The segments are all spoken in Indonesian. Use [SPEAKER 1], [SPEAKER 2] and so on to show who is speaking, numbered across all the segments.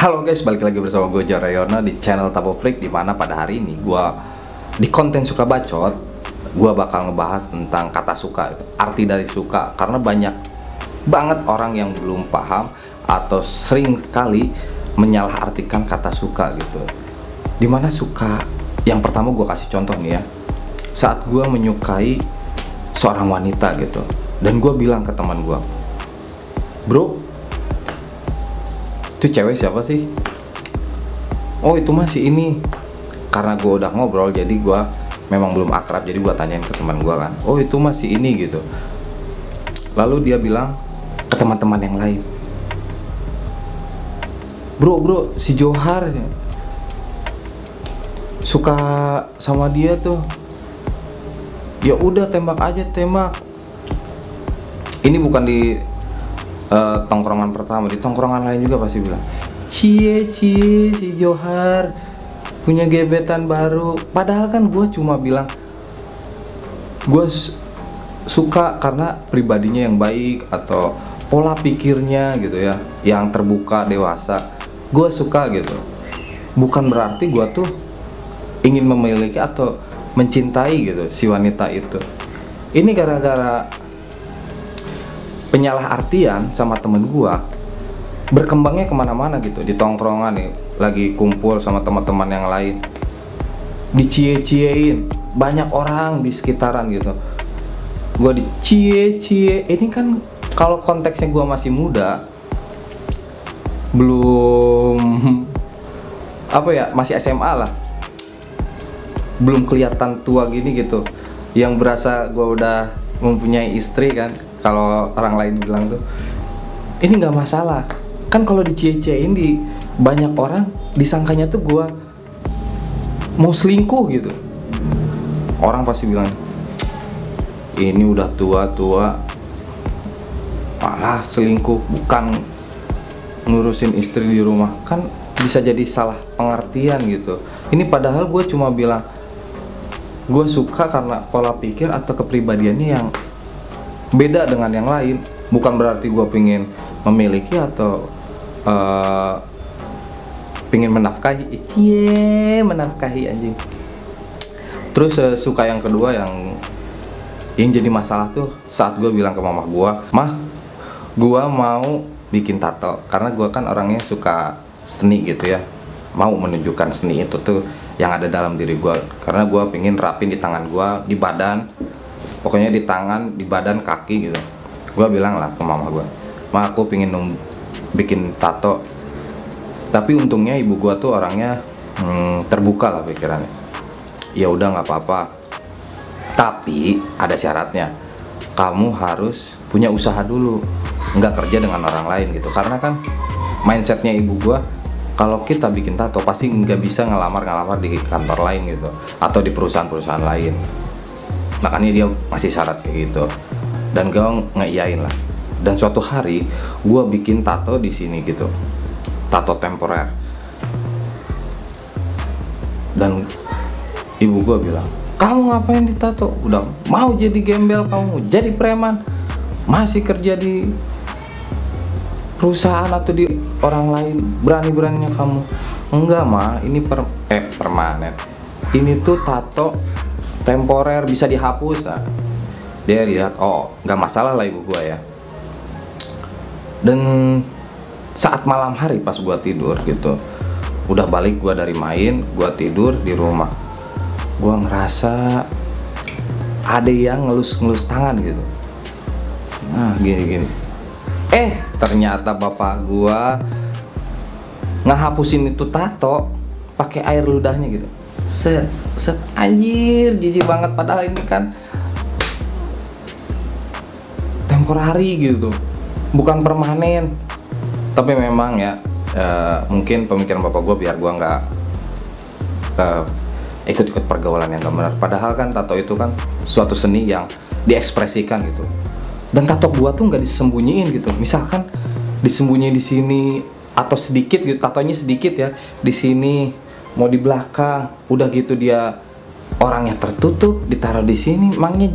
[SPEAKER 1] Halo guys, balik lagi bersama gue Jarayona di channel Tapo Freak, dimana pada hari ini gue di konten Suka Bacot gue bakal ngebahas tentang kata suka, arti dari suka. Karena banyak banget orang yang belum paham atau sering kali menyalahartikan kata suka gitu. Dimana suka, yang pertama gue kasih contoh nih ya, saat gue menyukai seorang wanita gitu, dan gue bilang ke teman gue, bro, itu cewek siapa sih? Oh, itu masih ini. Karena gue udah ngobrol, jadi gue memang belum akrab, jadi gue tanyain ke teman gue kan, oh itu masih ini gitu. Lalu dia bilang ke teman-teman yang lain, bro si Johar suka sama dia tuh. Ya udah, tembak aja, tembak. Ini bukan di tongkrongan pertama, di tongkrongan lain juga pasti bilang, cie si Johar punya gebetan baru. Padahal kan gue cuma bilang gue suka karena pribadinya yang baik atau pola pikirnya gitu ya, yang terbuka, dewasa. Gue suka gitu, bukan berarti gue tuh ingin memiliki atau mencintai gitu si wanita itu. Ini gara-gara penyalahartian sama temen gua, berkembangnya kemana-mana gitu. Di tongkrongan nih, lagi kumpul sama teman-teman yang lain, dicie-ciein banyak orang di sekitaran gitu. Gua dicie-cie. Ini kan kalau konteksnya gua masih muda, belum apa ya, masih SMA lah, belum kelihatan tua gini gitu, yang berasa gua udah mempunyai istri kan. Kalau orang lain bilang tuh, ini nggak masalah. Kan kalau dicie-ciein di banyak orang, disangkanya tuh gua mau selingkuh gitu. Orang pasti bilang, ini udah tua-tua malah selingkuh, bukan ngurusin istri di rumah. Kan bisa jadi salah pengertian gitu. Ini padahal gue cuma bilang gue suka karena pola pikir atau kepribadiannya yang beda dengan yang lain. Bukan berarti gue pengen memiliki atau pengen menafkahi. Menafkahi anjing. Terus suka yang kedua yang jadi masalah tuh saat gue bilang ke mama gue, mah, gue mau bikin tato. Karena gue kan orangnya suka seni gitu ya, mau menunjukkan seni itu tuh yang ada dalam diri gue. Karena gue pengen rapin di tangan gue, di badan, pokoknya di tangan, di badan, kaki gitu. Gue bilang lah ke mama gue, ma, aku pengen bikin tato. Tapi untungnya ibu gue tuh orangnya terbuka lah pikirannya. Ya udah, nggak apa-apa, tapi ada syaratnya, kamu harus punya usaha dulu, nggak kerja dengan orang lain gitu. Karena kan mindsetnya ibu gue, kalau kita bikin tato pasti nggak bisa ngelamar di kantor lain gitu, atau di perusahaan-perusahaan lain. Makanya dia masih syarat kayak gitu, dan gue ngeiyain lah. Dan suatu hari gue bikin tato di sini gitu, tato temporer. Dan ibu gue bilang, kamu ngapain ditato? Udah mau jadi gembel, kamu jadi preman, masih kerja di perusahaan atau di orang lain, berani-beraninya kamu. Enggak, mah, ini permanen. Ini tuh tato temporer, bisa dihapus. Nah, dia lihat, oh nggak masalah lah ibu gua ya. Dan saat malam hari pas gua tidur gitu, udah balik gua dari main, gua tidur di rumah, gua ngerasa ada yang ngelus-ngelus tangan gitu. Nah, gini-gini. Ternyata bapak gua ngehapusin itu tato pakai air ludahnya gitu. Set anjir, jijik banget. Padahal ini kan temporari gitu, bukan permanen. Tapi memang ya, mungkin pemikiran bapak gue biar gue nggak ikut-ikut pergaulan yang gak benar. Padahal kan tato itu kan suatu seni yang diekspresikan gitu. Dan tato gue tuh nggak disembunyiin gitu. Misalkan disembunyiin di sini atau sedikit gitu, tatonya sedikit ya di sini, mau di belakang, udah gitu dia orangnya tertutup, ditaruh di sini. Emangnya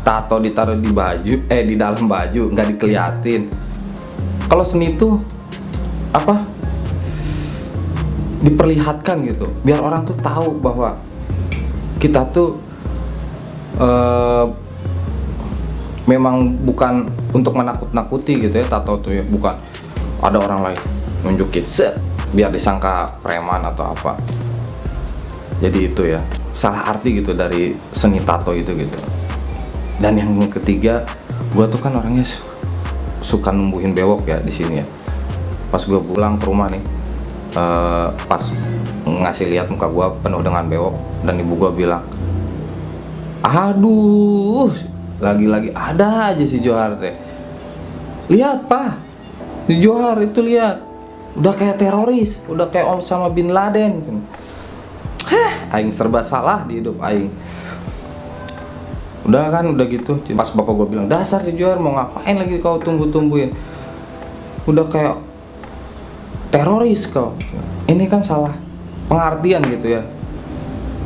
[SPEAKER 1] tato ditaruh di baju, di dalam baju, nggak dikeliatin. Kalau seni itu apa, diperlihatkan gitu, biar orang tuh tahu bahwa kita tuh memang bukan untuk menakut-nakuti gitu ya, tato tuh ya, bukan ada orang lain nunjukin set biar disangka preman atau apa. Jadi itu ya salah arti gitu dari seni tato itu gitu. Dan yang ketiga, gue tuh kan orangnya suka numbuhin bewok ya di sini ya. Pas gue pulang ke rumah nih, pas ngasih lihat muka gue penuh dengan bewok, dan ibu gue bilang, aduh, lagi-lagi ada aja si Johar teh. Lihat pak, si Johar itu lihat, udah kayak teroris, udah kayak Osama bin Laden. Aing serba salah di hidup aing. Udah kan, udah gitu. Pas bapak gue bilang, dasar si Johar mau ngapain lagi kau tumbuh-tumbuhin, udah kayak teroris kau. Ini kan salah pengertian gitu ya.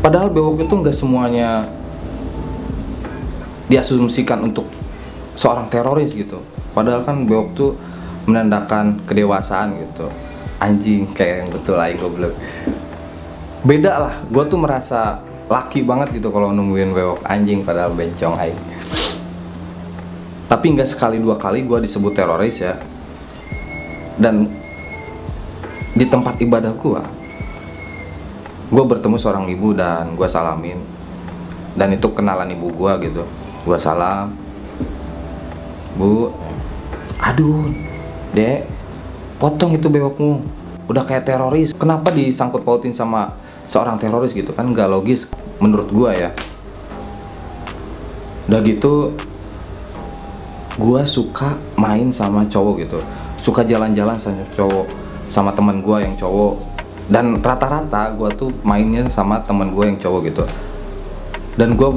[SPEAKER 1] Padahal bewok itu nggak semuanya diasumsikan untuk seorang teroris gitu. Padahal kan bewok tuh menandakan kedewasaan gitu. Anjing, kayak yang betul aing goblok. Beda lah, gue tuh merasa laki banget gitu kalau nemuin bewok anjing, padahal bencong aing. Tapi nggak sekali dua kali gue disebut teroris ya. Dan di tempat ibadah gue bertemu seorang ibu dan gue salamin. Dan itu kenalan ibu gue gitu. Gue salam, Bu, aduh dek, potong itu bewokmu, udah kayak teroris. Kenapa disangkut pautin sama seorang teroris gitu, kan nggak logis menurut gue ya. Udah gitu, gue suka main sama cowok gitu, suka jalan-jalan sama cowok, sama teman gue yang cowok. Dan rata-rata gue tuh mainnya sama teman gue yang cowok gitu. Dan gue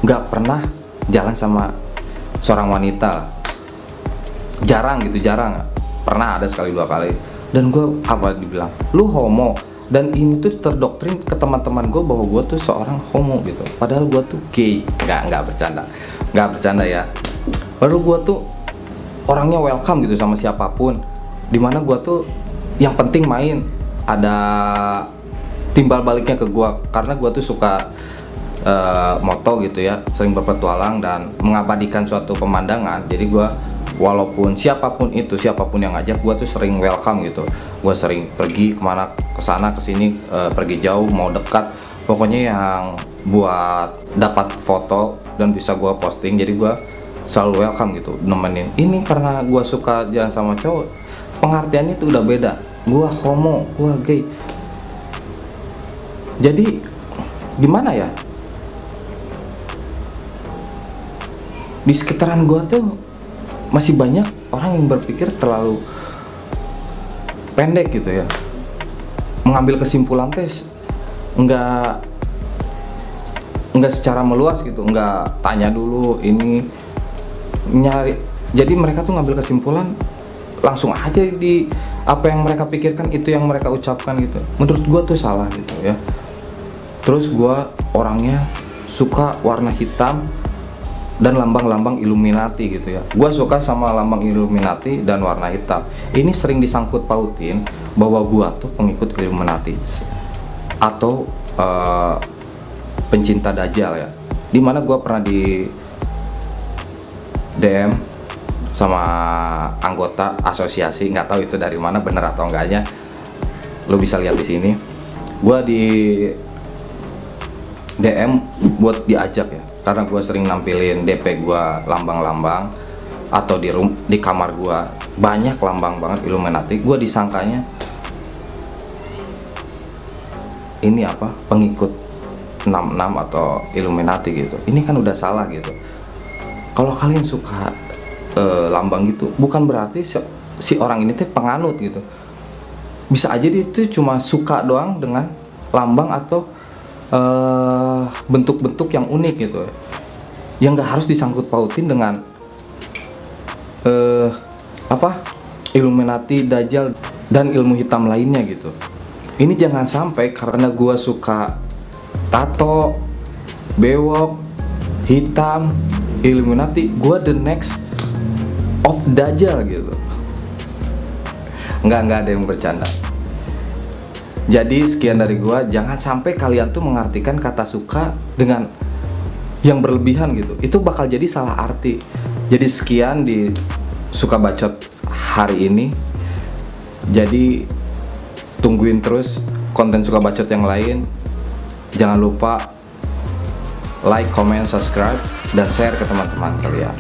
[SPEAKER 1] nggak pernah jalan sama seorang wanita, jarang gitu, jarang. Pernah ada sekali dua kali. Dan gue apa dibilang, lu homo. Dan ini tuh terdoktrin ke teman-teman gue bahwa gue tuh seorang homo gitu. Padahal gue tuh gay. Nggak bercanda ya. Baru gue tuh orangnya welcome gitu sama siapapun. Dimana gue tuh yang penting main, ada timbal baliknya ke gue. Karena gue tuh suka moto gitu ya, sering berpetualang dan mengabadikan suatu pemandangan. Jadi gue walaupun siapapun itu, siapapun yang ngajak, gue tuh sering welcome gitu. Gue sering pergi kemana, kesana kesini, pergi jauh mau dekat, pokoknya yang buat dapat foto dan bisa gue posting. Jadi gue selalu welcome gitu, nemenin. Ini karena gue suka jalan sama cowok, pengertiannya itu udah beda. Gue homo, gue gay. Jadi gimana ya, di sekitaran gue tuh masih banyak orang yang berpikir terlalu pendek gitu ya, mengambil kesimpulan tes nggak secara meluas gitu, nggak tanya dulu ini nyari. Jadi mereka tuh ngambil kesimpulan langsung aja, di apa yang mereka pikirkan itu yang mereka ucapkan gitu. Menurut gue tuh salah gitu ya. Terus gue orangnya suka warna hitam dan lambang-lambang Illuminati gitu ya. Gue suka sama lambang Illuminati dan warna hitam. Ini sering disangkut pautin bahwa gue tuh pengikut Illuminati atau pencinta Dajjal ya. Dimana gue pernah di DM sama anggota asosiasi, nggak tahu itu dari mana, bener atau enggaknya, lo bisa lihat di sini. Gue di DM buat diajak ya, karena gue sering nampilin DP gue lambang-lambang, atau di kamar gue banyak lambang banget Illuminati. Gue disangkanya ini apa, pengikut 66 atau Illuminati gitu. Ini kan udah salah gitu. Kalau kalian suka lambang gitu, bukan berarti si orang ini tuh penganut gitu. Bisa aja dia tuh cuma suka doang dengan lambang atau bentuk-bentuk yang unik gitu, yang nggak harus disangkut pautin dengan Illuminati, Dajjal, dan ilmu hitam lainnya gitu. Ini jangan sampai karena gua suka tato, bewok, hitam, Illuminati, gua the next of Dajjal gitu. Nggak ada yang bercanda. Jadi sekian dari gua, jangan sampai kalian tuh mengartikan kata suka dengan yang berlebihan gitu. Itu bakal jadi salah arti. Jadi sekian di Suka Bacot hari ini. Jadi tungguin terus konten Suka Bacot yang lain. Jangan lupa like, comment, subscribe, dan share ke teman-teman kalian.